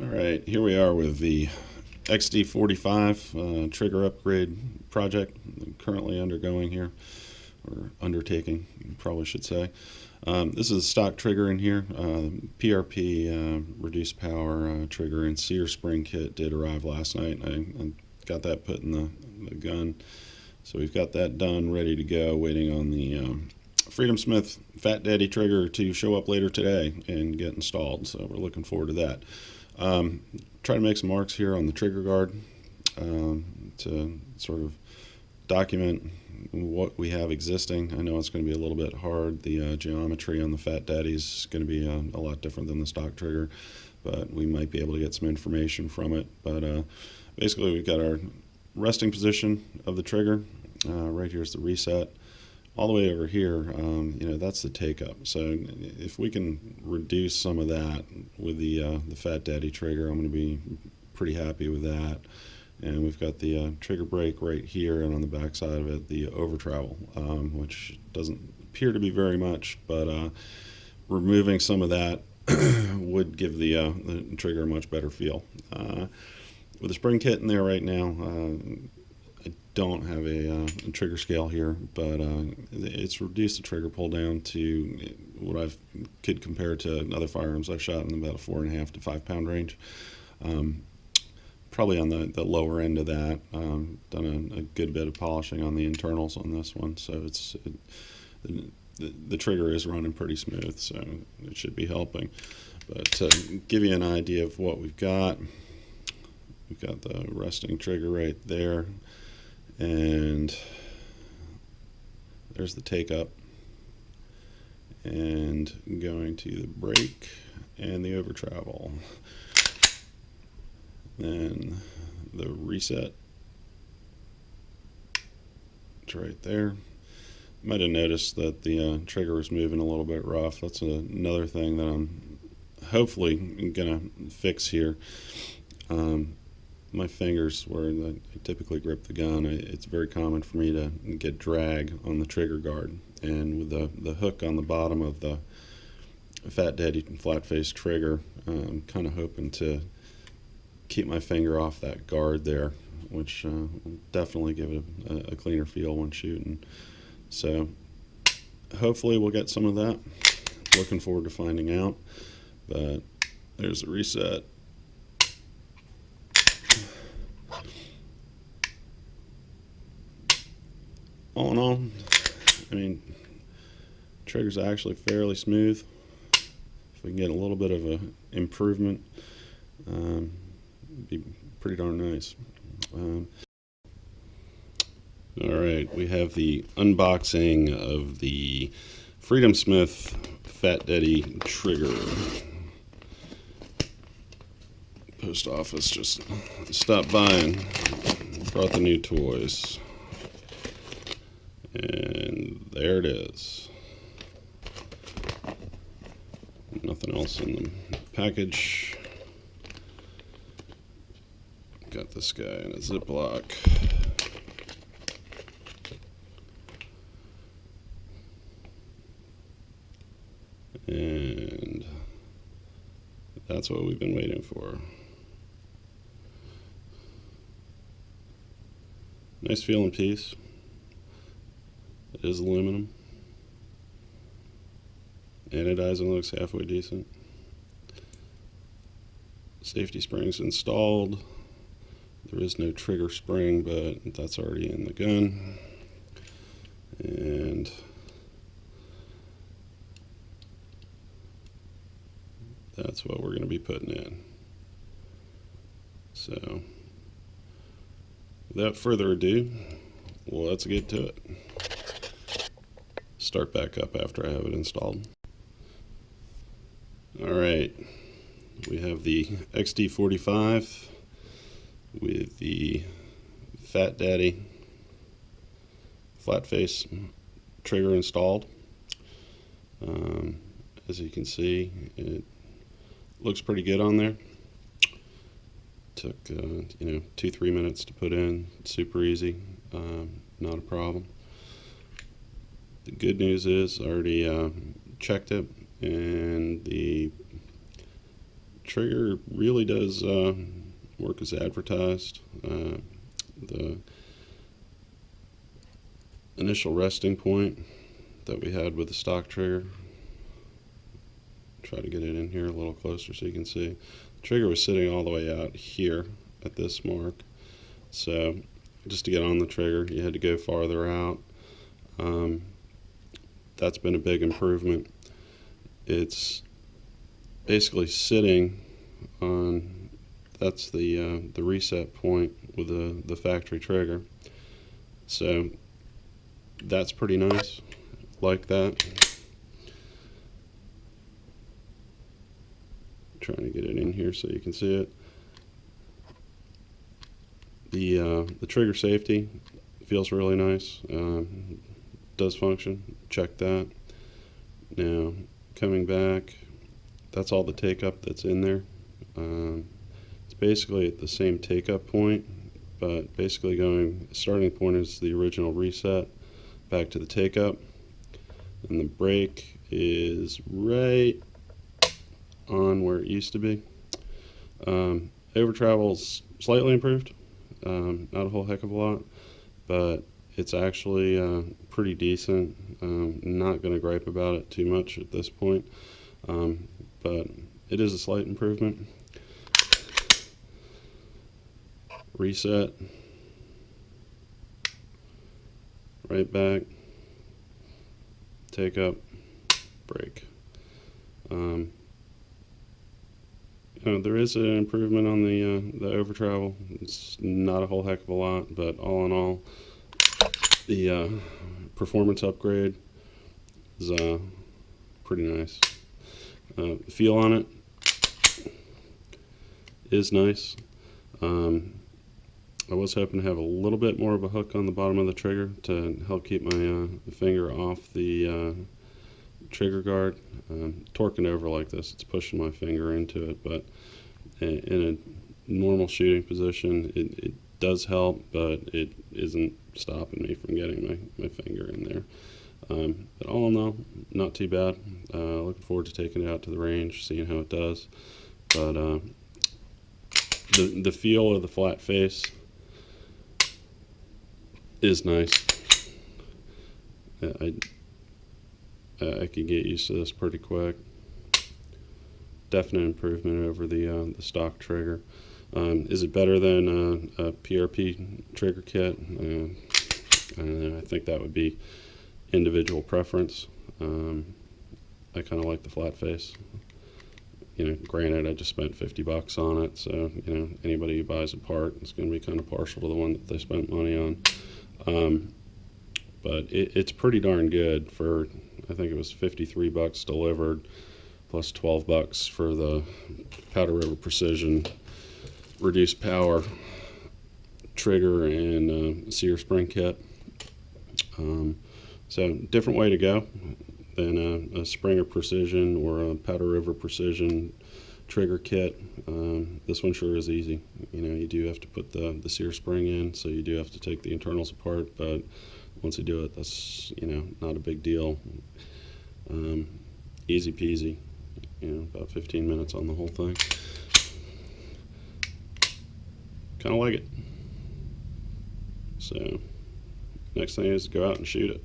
Alright, here we are with the XD45 trigger upgrade project I'm currently undergoing here, or undertaking, you probably should say. This is a stock trigger in here. PRP reduced power trigger and sear spring kit did arrive last night. I got that put in the gun. So we've got that done, ready to go, waiting on the Freedomsmith Fat Daddy trigger to show up later today and get installed. So we're looking forward to that. Try to make some marks here on the trigger guard to sort of document what we have existing. I know it's going to be a little bit hard. The geometry on the Fat Daddy is going to be a lot different than the stock trigger, but we might be able to get some information from it. But basically we've got our resting position of the trigger. Right here is the reset. All the way over here, that's the take-up. So if we can reduce some of that with the Fat Daddy trigger, I'm going to be pretty happy with that. And we've got the trigger brake right here, and on the back side of it, the over travel, which doesn't appear to be very much, but removing some of that would give the trigger a much better feel. With the spring kit in there right now, I don't have a trigger scale here, but it's reduced the trigger pull down to what I could compare to other firearms I've shot in about a 4.5 to 5 pound range. Probably on the lower end of that. Done a good bit of polishing on the internals on this one, so the trigger is running pretty smooth, so it should be helping. But to give you an idea of what we've got the resting trigger right there, and there's the take up, and going to the brake and the over travel. Then the reset, it's right there. Might have noticed that the trigger was moving a little bit rough. That's another thing that I'm hopefully gonna fix here. My fingers, where I typically grip the gun, it's very common for me to get drag on the trigger guard, and with the hook on the bottom of the Fat Daddy flat face trigger, I'm kind of hoping to keep my finger off that guard there, which will definitely give it a cleaner feel when shooting. So hopefully we'll get some of that. Looking forward to finding out. But there's the reset. All in all, I mean, trigger's actually fairly smooth. If we can get a little bit of an improvement, it'd be pretty darn nice. Alright, we have the unboxing of the Freedomsmith Fat Daddy trigger. Post office just stopped by and brought the new toys. And there it is. Nothing else in the package. Got this guy in a Ziploc. And that's what we've been waiting for. Nice feeling piece. It is aluminum. Anodizing looks halfway decent. Safety springs installed. There is no trigger spring, but that's already in the gun. And that's what we're going to be putting in. So, without further ado, let's get to it. Start back up after I have it installed. Alright, we have the XD45 with the Fat Daddy flat face trigger installed. As you can see, it looks pretty good on there. Took 2-3 minutes to put in. Super easy, not a problem. The good news is I already checked it, and the trigger really does work as advertised. The initial resting point that we had with the stock trigger, try to get it in here a little closer so you can see. The trigger was sitting all the way out here at this mark, so just to get on the trigger you had to go farther out. That's been a big improvement. It's basically sitting on, that's the reset point with the factory trigger, so that's pretty nice, like that. Trying to get it in here so you can see it. The trigger safety feels really nice, does function, check that. Now coming back, that's all the take up that's in there. It's basically at the same take up point, but basically going, starting point is the original reset, back to the take up, and the brake is right on where it used to be. Over travel's slightly improved, not a whole heck of a lot, but it's actually pretty decent. Not going to gripe about it too much at this point, but it is a slight improvement. Reset, right back, take up, brake. There is an improvement on the over travel. It's not a whole heck of a lot, but all in all, the performance upgrade is pretty nice. The feel on it is nice. I was hoping to have a little bit more of a hook on the bottom of the trigger to help keep my finger off the trigger guard. Torquing over like this, it's pushing my finger into it, but in a normal shooting position it does help, but it isn't stopping me from getting my finger in there. But all in all, not too bad. Looking forward to taking it out to the range, seeing how it does. But the feel of the flat face is nice. I could get used to this pretty quick. Definite improvement over the stock trigger. Is it better than a PRP trigger kit? I don't know. I think that would be individual preference. I kind of like the flat face. Granted, I just spent $50 on it, so anybody who buys a part is going to be kind of partial to the one that they spent money on. But it's pretty darn good for, I think it was $53 delivered, plus $12 for the Powder River Precision reduced power trigger and sear spring kit. So different way to go than a Springer Precision or a Powder River Precision trigger kit. This one sure is easy. You do have to put the sear spring in, so you do have to take the internals apart, but once you do it, that's not a big deal. Easy peasy. About 15 minutes on the whole thing. Kind of like it. So next thing is to go out and shoot it.